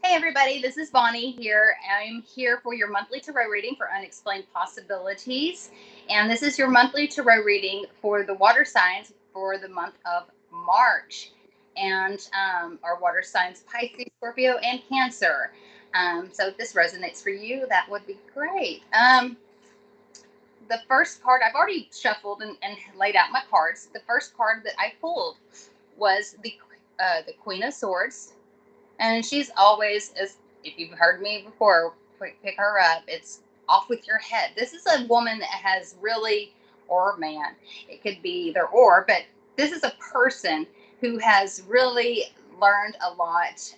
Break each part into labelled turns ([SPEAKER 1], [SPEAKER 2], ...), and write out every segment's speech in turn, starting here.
[SPEAKER 1] Hey everybody, this is Bonnie here. I'm here for your monthly tarot reading for Unexplained Possibilities. And this is your monthly tarot reading for the water signs for the month of March. And our water signs Pisces, Scorpio, and Cancer. So if this resonates for you, that would be great. The first card, I've already shuffled and laid out my cards. The first card that I pulled was the Queen of Swords. And she's always, as if you've heard me before, pick her up. It's off with your head. This is a woman that has really, or man, it could be either or, but this is a person who has really learned a lot.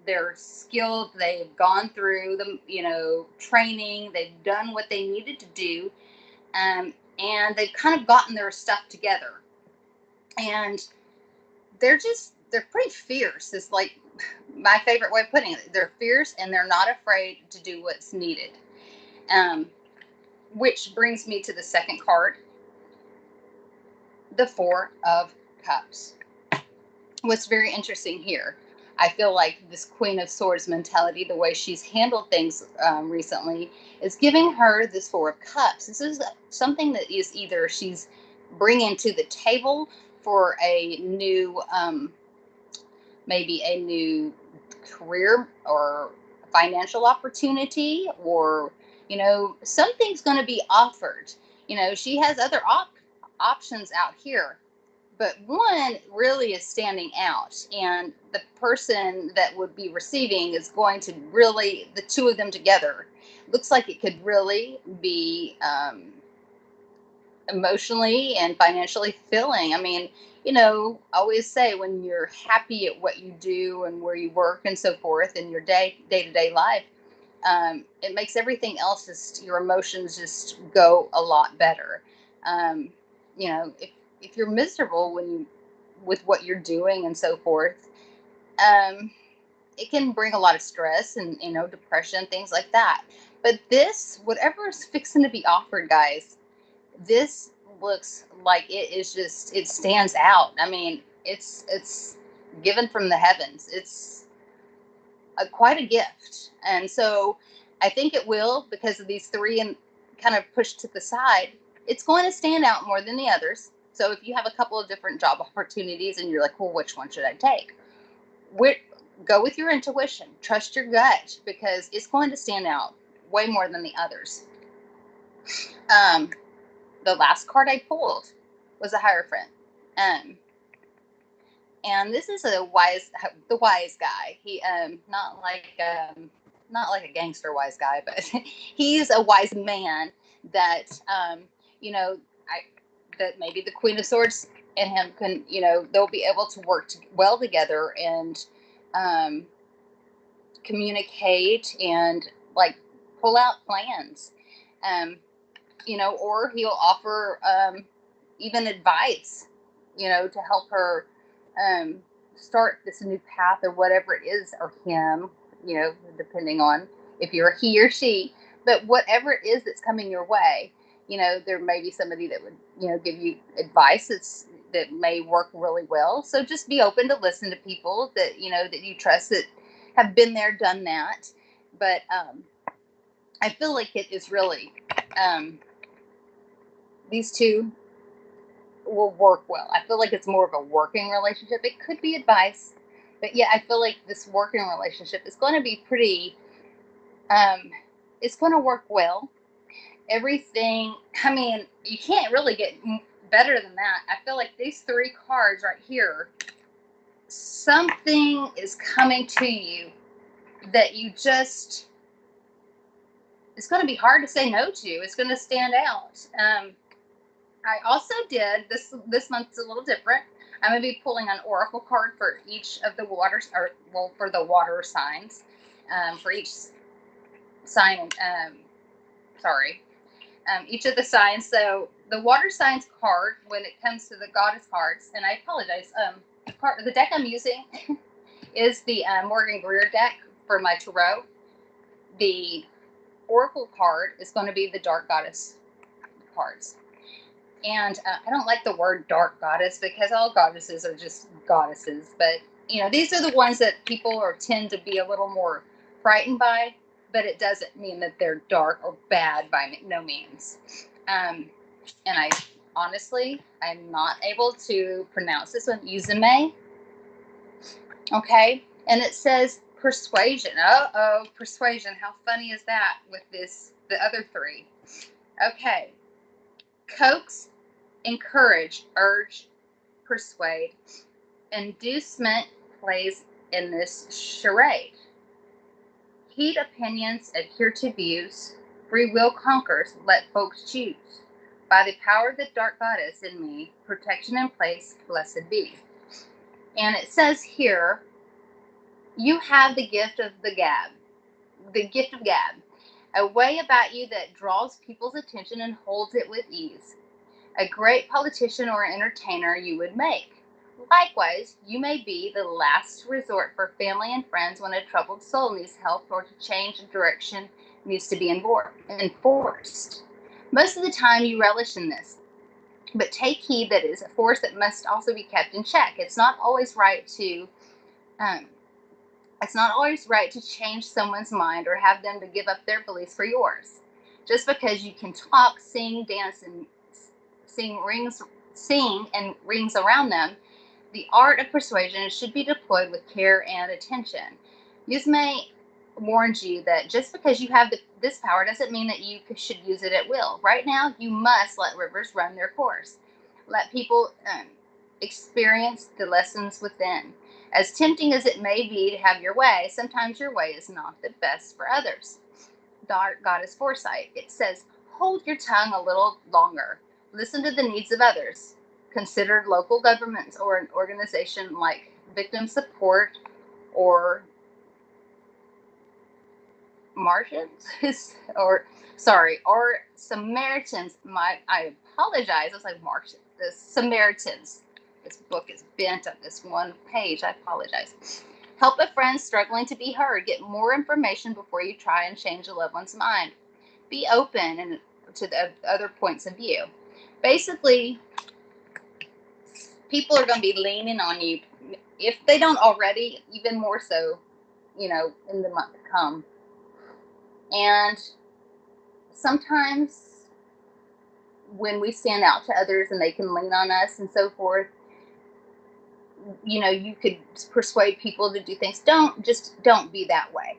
[SPEAKER 1] They're skilled. They've gone through the, training. They've done what they needed to do, and they've kind of gotten their stuff together. And they're pretty fierce. It's like my favorite way of putting it. They're fierce and they're not afraid to do what's needed. Which brings me to the second card, the Four of Cups. What's very interesting here, I feel like this Queen of Swords mentality, the way she's handled things recently, is giving her this Four of Cups. This is something that is either she's bringing to the table for a new, maybe a new career or financial opportunity, or something's going to be offered. She has other options out here, but one really is standing out, and the person that would be receiving is going to really, the two of them together looks like it could really be emotionally and financially fulfilling. I mean, I always say when you're happy at what you do and where you work and so forth in your day-to-day life, it makes everything else, just your emotions just go a lot better. If you're miserable with what you're doing and so forth, it can bring a lot of stress and depression, things like that. But this, whatever is fixing to be offered, guys, this looks like it stands out. I mean, it's given from the heavens. It's quite a gift. And so I think it will, because of these three and kind of pushed to the side, it's going to stand out more than the others. So if you have a couple of different job opportunities and you're like, well, which one should I take? Go with your intuition. Trust your gut, because it's going to stand out way more than the others. The last card I pulled was a Hierophant. And this is the wise guy. He not like a gangster wise guy, but he's a wise man that I that maybe the Queen of Swords and him can, they'll be able to work well together and communicate and like pull out plans. Or he'll offer even advice, to help her start this new path or whatever it is, or him, depending on if you're a he or she. But whatever it is that's coming your way, there may be somebody that would, give you advice that may work really well. So just be open to listen to people that, that you trust, that have been there, done that. But I feel like it is really, these two will work well. I feel like it's more of a working relationship. It could be advice, but yeah, I feel like this working relationship is going to be pretty, it's going to work well. Everything, I mean, you can't really get better than that. I feel like these three cards right here, something is coming to you that you just, it's going to be hard to say no to. It's going to stand out. I also did, this month's a little different. I'm going to be pulling an oracle card for each of the waters, for the water signs, for each sign, each of the signs. So the water signs card, when it comes to the goddess cards, and I apologize, the deck I'm using is the Morgan Greer deck for my tarot. The oracle card is going to be the dark goddess cards. And I don't like the word dark goddess, because all goddesses are just goddesses, but you know, these are the ones that people tend to be a little more frightened by, but it doesn't mean that they're dark or bad by no means. And I honestly, I'm not able to pronounce this one, Uzume. Okay, and it says persuasion. Uh-oh, persuasion. How funny is that with the other three? Okay, coax, encourage, urge, persuade. Inducement plays in this charade. Heed opinions, adhere to views. Free will conquers, let folks choose. By the power of the dark goddess in me, protection in place, blessed be. And it says here, you have the gift of the gab, a way about you that draws people's attention and holds it with ease. A great politician or entertainer you would make. Likewise, you may be the last resort for family and friends when a troubled soul needs help or to change of direction needs to be enforced. Most of the time you relish in this, but take heed that it is a force that must also be kept in check. It's not always right to change someone's mind or have them to give up their beliefs for yours. Just because you can talk, sing, dance, and sing and rings around them, the art of persuasion should be deployed with care and attention. Yuzume warns you that just because you have this power doesn't mean that you should use it at will. Right now, you must let rivers run their course. Let people experience the lessons within. As tempting as it may be to have your way, sometimes your way is not the best for others. Goddess foresight. It says, hold your tongue a little longer. Listen to the needs of others. Consider local governments or an organization like Victim Support or or Samaritans. I apologize. I was like Martians. The Samaritans. This book is bent on this one page. I apologize. Help a friend struggling to be heard. Get more information before you try and change a loved one's mind. Be open to the other points of view. Basically, people are going to be leaning on you, if they don't already, even more so, in the month to come. And sometimes when we stand out to others and they can lean on us and so forth, you could persuade people to do things. Don't be that way.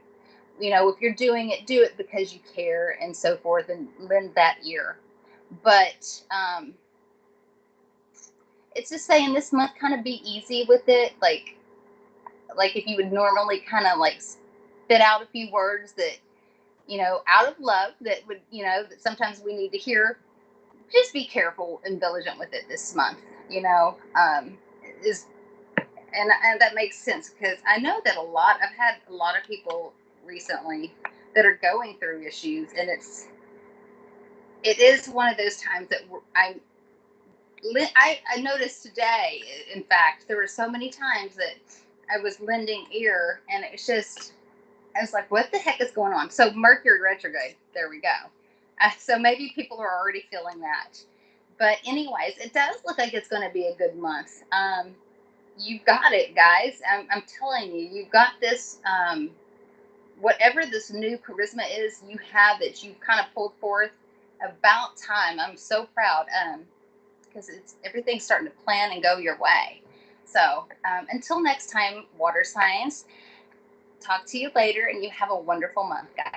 [SPEAKER 1] If you're doing it, do it because you care and so forth, and lend that ear. But it's just saying this month, kind of be easy with it. Like if you would normally kind of like spit out a few words that, out of love, that would, that sometimes we need to hear. Just be careful and diligent with it this month, and that makes sense because I know that I've had a lot of people recently that are going through issues, and it is one of those times that I noticed today. In fact, there were so many times that I was lending ear, and it's just, I was like, what the heck is going on? So Mercury retrograde, there we go. So maybe people are already feeling that. But anyways, it does look like it's going to be a good month. You've got it, guys. I'm telling you, you've got this, whatever this new charisma is you have that you've kind of pulled forth. About time. I'm so proud because everything's starting to plan and go your way. So until next time, water signs, talk to you later, and you have a wonderful month, guys.